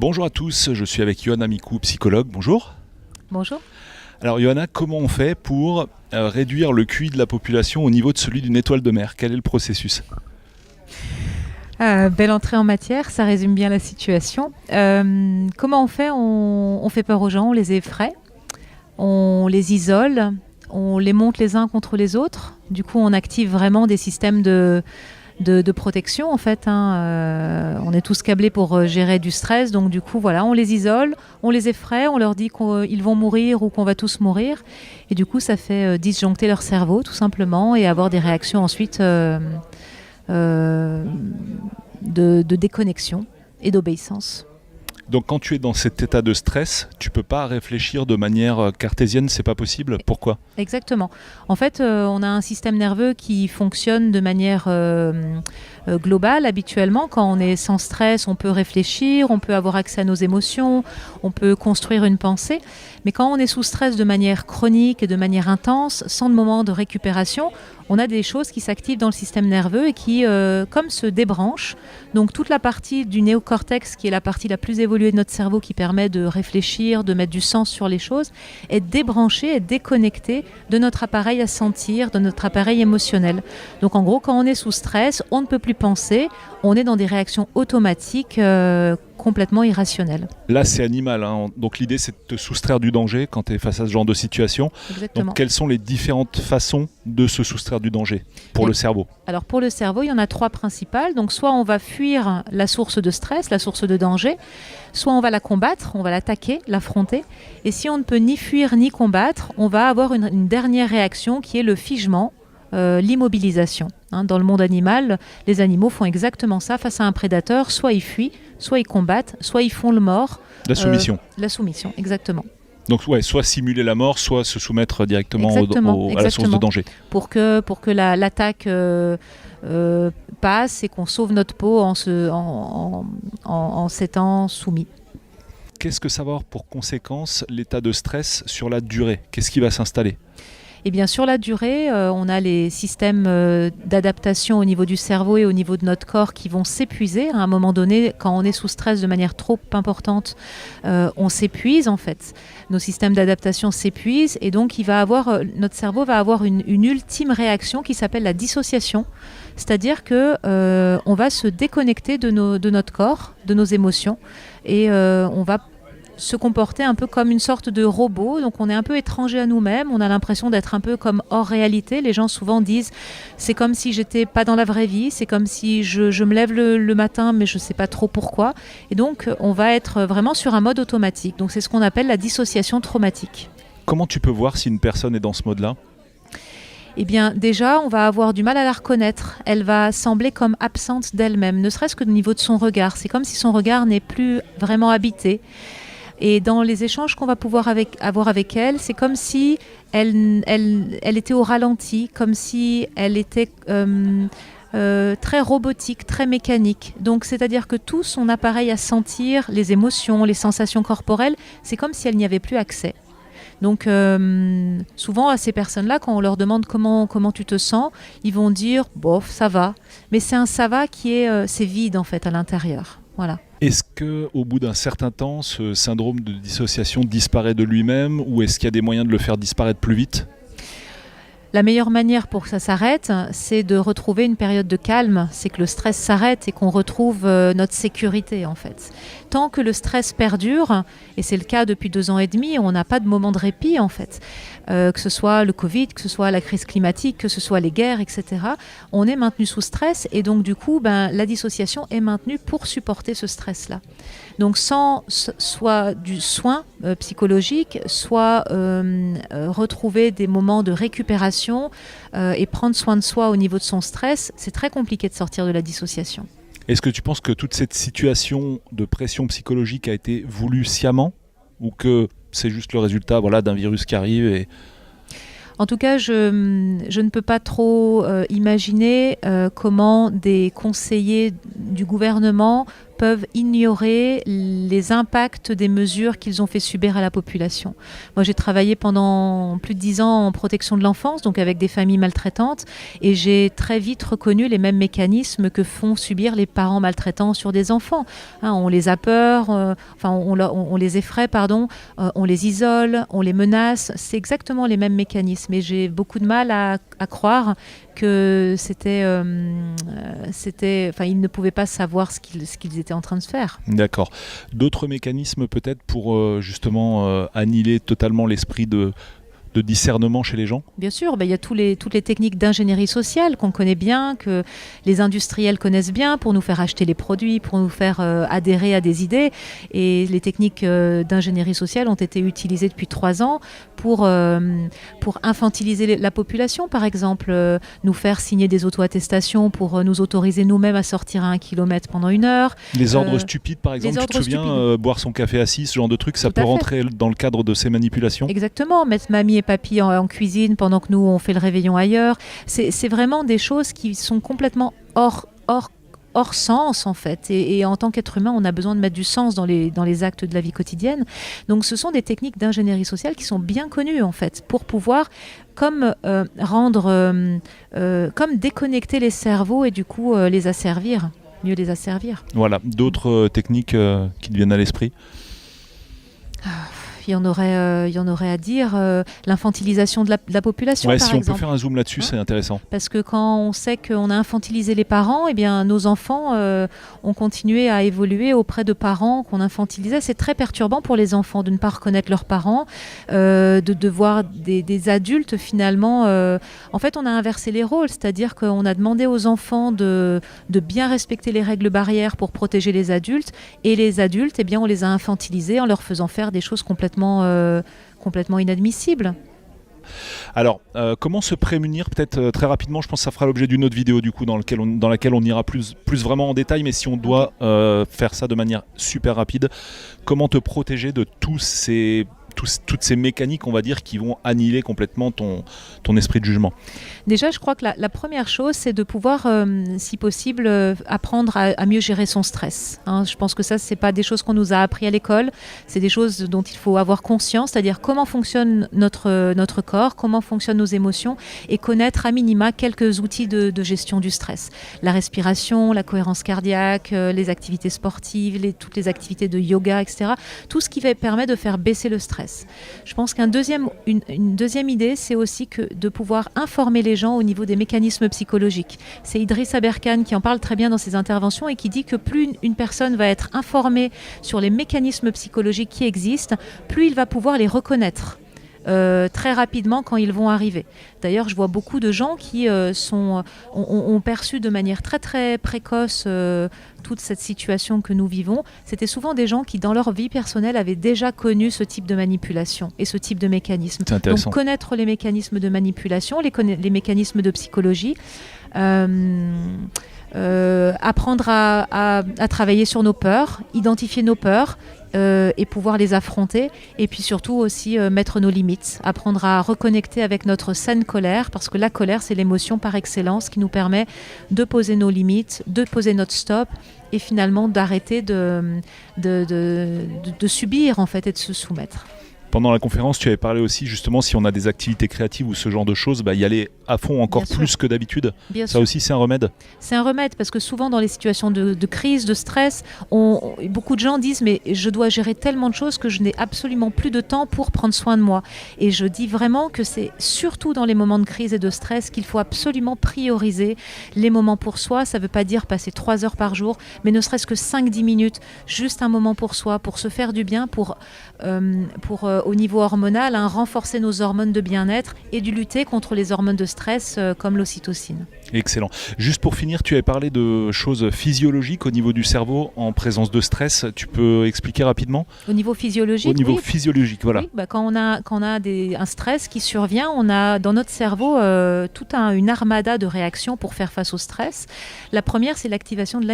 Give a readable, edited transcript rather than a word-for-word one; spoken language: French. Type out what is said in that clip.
Bonjour à tous, je suis avec Johanna Mikou, psychologue. Bonjour. Bonjour. Alors Johanna, comment on fait pour réduire le QI de la population au niveau de celui d'une étoile de mer? Quel est le processus? Belle entrée en matière, ça résume bien la situation. Comment on fait? On fait peur aux gens, on les effraie, on les isole, on les monte les uns contre les autres. Du coup, on active vraiment des systèmes de protection en fait. On est tous câblés pour gérer du stress, donc du coup voilà, on les isole, on les effraie, on leur dit qu'ils vont mourir ou qu'on va tous mourir, et du coup ça fait disjoncter leur cerveau tout simplement et avoir des réactions ensuite de déconnexion et d'obéissance. Donc quand tu es dans cet état de stress, tu peux pas réfléchir de manière cartésienne, c'est pas possible. Pourquoi? Exactement. En fait, on a un système nerveux qui fonctionne de manière globale habituellement. Quand on est sans stress, on peut réfléchir, on peut avoir accès à nos émotions, on peut construire une pensée. Mais quand on est sous stress de manière chronique et de manière intense, sans de moment de récupération, on a des choses qui s'activent dans le système nerveux et qui, comme se débranchent. Donc toute la partie du néocortex, qui est la partie la plus évoluée de notre cerveau, qui permet de réfléchir, de mettre du sens sur les choses, est débranchée, est déconnectée de notre appareil à sentir, de notre appareil émotionnel. Donc en gros, quand on est sous stress, on ne peut plus penser, on est dans des réactions automatiques complètement irrationnelles. Là, c'est animal, hein. Donc l'idée, c'est de te soustraire du danger quand tu es face à ce genre de situation. Exactement. Donc quelles sont les différentes façons de se soustraire du danger pour le cerveau? Alors pour le cerveau, il y en a trois principales. Donc soit on va fuir la source de stress, la source de danger, soit on va la combattre, on va l'attaquer, l'affronter. Et si on ne peut ni fuir ni combattre, on va avoir une dernière réaction qui est le figement, l'immobilisation. Dans le monde animal, les animaux font exactement ça face à un prédateur. Soit ils fuient, soit ils combattent, soit ils font le mort. La soumission. La soumission, exactement. Donc ouais, soit simuler la mort, soit se soumettre directement à la source de danger. Pour que l'attaque passe et qu'on sauve notre peau en s'étant soumis. Qu'est-ce que ça va avoir pour conséquence l'état de stress sur la durée? Qu'est-ce qui va s'installer? Et bien sur la durée, on a les systèmes d'adaptation au niveau du cerveau et au niveau de notre corps qui vont s'épuiser. À un moment donné, quand on est sous stress de manière trop importante, on s'épuise en fait. Nos systèmes d'adaptation s'épuisent et donc notre cerveau va avoir une ultime réaction qui s'appelle la dissociation. C'est-à-dire que on va se déconnecter de notre corps, de nos émotions, et on va se comporter un peu comme une sorte de robot. Donc on est un peu étranger à nous-mêmes, on a l'impression d'être un peu comme hors réalité. Les gens souvent disent c'est comme si j'étais pas dans la vraie vie, c'est comme si je me lève le matin mais je sais pas trop pourquoi. Et donc on va être vraiment sur un mode automatique. Donc c'est ce qu'on appelle la dissociation traumatique. Comment tu peux voir si une personne est dans ce mode-là? Eh bien déjà on va avoir du mal à la reconnaître. Elle va sembler comme absente d'elle-même, ne serait-ce que au niveau de son regard. C'est comme si son regard n'est plus vraiment habité. Et dans les échanges qu'on va pouvoir avoir avec elle, c'est comme si elle était au ralenti, comme si elle était très robotique, très mécanique. Donc c'est-à-dire que tout son appareil à sentir, les émotions, les sensations corporelles, c'est comme si elle n'y avait plus accès. Donc souvent à ces personnes-là, quand on leur demande comment tu te sens, ils vont dire bof, ça va. Mais c'est un ça va qui est c'est vide en fait à l'intérieur. Voilà. Est-ce qu'au bout d'un certain temps, ce syndrome de dissociation disparaît de lui-même ou est-ce qu'il y a des moyens de le faire disparaître plus vite? La meilleure manière pour que ça s'arrête, c'est de retrouver une période de calme, c'est que le stress s'arrête et qu'on retrouve notre sécurité en fait. Tant que le stress perdure, et c'est le cas depuis 2 ans et demi, on n'a pas de moment de répit en fait, que ce soit le Covid, que ce soit la crise climatique, que ce soit les guerres, etc. On est maintenu sous stress et donc du coup, la dissociation est maintenue pour supporter ce stress-là. Donc sans soit du soin psychologique, soit retrouver des moments de récupération et prendre soin de soi au niveau de son stress, c'est très compliqué de sortir de la dissociation. Est-ce que tu penses que toute cette situation de pression psychologique a été voulue sciemment ou que c'est juste le résultat d'un virus qui arrive et... En tout cas, je ne peux pas trop imaginer comment des conseillers du gouvernement peuvent ignorer les impacts des mesures qu'ils ont fait subir à la population. Moi, j'ai travaillé pendant plus de 10 ans en protection de l'enfance, donc avec des familles maltraitantes, et j'ai très vite reconnu les mêmes mécanismes que font subir les parents maltraitants sur des enfants. Hein, on les a peur, on les effraie, on les isole, on les menace. C'est exactement les mêmes mécanismes. Et j'ai beaucoup de mal à croire que ils ne pouvaient pas savoir ce qu'ils étaient en train de faire. D'accord. D'autres mécanismes peut-être pour justement annihiler totalement l'esprit de discernement chez les gens? Bien sûr, il y a toutes les techniques d'ingénierie sociale qu'on connaît bien, que les industriels connaissent bien pour nous faire acheter les produits, pour nous faire adhérer à des idées. Et les techniques d'ingénierie sociale ont été utilisées depuis 3 ans pour infantiliser la population, par exemple, nous faire signer des auto-attestations pour nous autoriser nous-mêmes à sortir à 1 kilomètre pendant 1 heure. Les ordres stupides, par exemple, tu te souviens, boire son café assis, ce genre de truc, ça peut rentrer dans le cadre de ces manipulations? Exactement, mettre mamie et papy en cuisine pendant que nous on fait le réveillon ailleurs. C'est vraiment des choses qui sont complètement hors sens en fait. Et en tant qu'être humain, on a besoin de mettre du sens dans les actes de la vie quotidienne. Donc ce sont des techniques d'ingénierie sociale qui sont bien connues en fait, pour pouvoir comme déconnecter les cerveaux et du coup mieux les asservir. Voilà, d'autres techniques qui te viennent à l'esprit? Il y en aurait à dire. L'infantilisation de la population, par exemple. Si on peut faire un zoom là-dessus, c'est intéressant. Parce que quand on sait qu'on a infantilisé les parents, eh bien, nos enfants ont continué à évoluer auprès de parents qu'on infantilisait. C'est très perturbant pour les enfants de ne pas reconnaître leurs parents, de voir des adultes finalement. En fait, on a inversé les rôles, c'est-à-dire qu'on a demandé aux enfants de bien respecter les règles barrières pour protéger les adultes, et les adultes, eh bien, on les a infantilisés en leur faisant faire des choses complètement inadmissible. Alors, comment se prémunir, peut-être très rapidement, je pense que ça fera l'objet d'une autre vidéo du coup dans laquelle on ira plus vraiment en détail, mais si on doit faire ça de manière super rapide, comment te protéger de toutes ces mécaniques, on va dire, qui vont annihiler complètement ton esprit de jugement? Déjà, je crois que la première chose, c'est de pouvoir, si possible, apprendre à mieux gérer son stress. Hein. Je pense que ça, c'est pas des choses qu'on nous a appris à l'école. C'est des choses dont il faut avoir conscience, c'est-à-dire comment fonctionne notre corps, comment fonctionnent nos émotions, et connaître à minima quelques outils de gestion du stress. La respiration, la cohérence cardiaque, les activités sportives, toutes les activités de yoga, etc. Tout ce qui permet de faire baisser le stress. Je pense qu'une deuxième idée, c'est aussi de pouvoir informer les gens au niveau des mécanismes psychologiques. C'est Idriss Aberkan qui en parle très bien dans ses interventions et qui dit que plus une personne va être informée sur les mécanismes psychologiques qui existent, plus il va pouvoir les reconnaître. Très rapidement quand ils vont arriver. D'ailleurs, je vois beaucoup de gens qui ont perçu de manière très très précoce toute cette situation que nous vivons. C'était souvent des gens qui, dans leur vie personnelle, avaient déjà connu ce type de manipulation et ce type de mécanisme. Donc, connaître les mécanismes de manipulation, les mécanismes de psychologie, apprendre à travailler sur nos peurs, identifier nos peurs, et pouvoir les affronter, et puis surtout aussi mettre nos limites, apprendre à reconnecter avec notre saine colère, parce que la colère, c'est l'émotion par excellence qui nous permet de poser nos limites, de poser notre stop, et finalement d'arrêter de subir en fait, et de se soumettre. Pendant la conférence, tu avais parlé aussi justement, si on a des activités créatives ou ce genre de choses, y aller à fond encore plus que d'habitude. Ça aussi, c'est un remède? C'est un remède, parce que souvent dans les situations de crise, de stress, beaucoup de gens disent « mais je dois gérer tellement de choses que je n'ai absolument plus de temps pour prendre soin de moi ». Et je dis vraiment que c'est surtout dans les moments de crise et de stress qu'il faut absolument prioriser les moments pour soi. Ça ne veut pas dire passer 3 heures par jour, mais ne serait-ce que 5-10 minutes, juste un moment pour soi, pour se faire du bien, pour au niveau hormonal, renforcer nos hormones de bien-être et de lutter contre les hormones de stress comme l'ocytocine. Excellent. Juste pour finir, tu avais parlé de choses physiologiques au niveau du cerveau en présence de stress. Tu peux expliquer rapidement? Au niveau physiologique, physiologique, voilà. Oui, quand on a un stress qui survient, on a dans notre cerveau toute une armada de réactions pour faire face au stress. La première, c'est l'activation de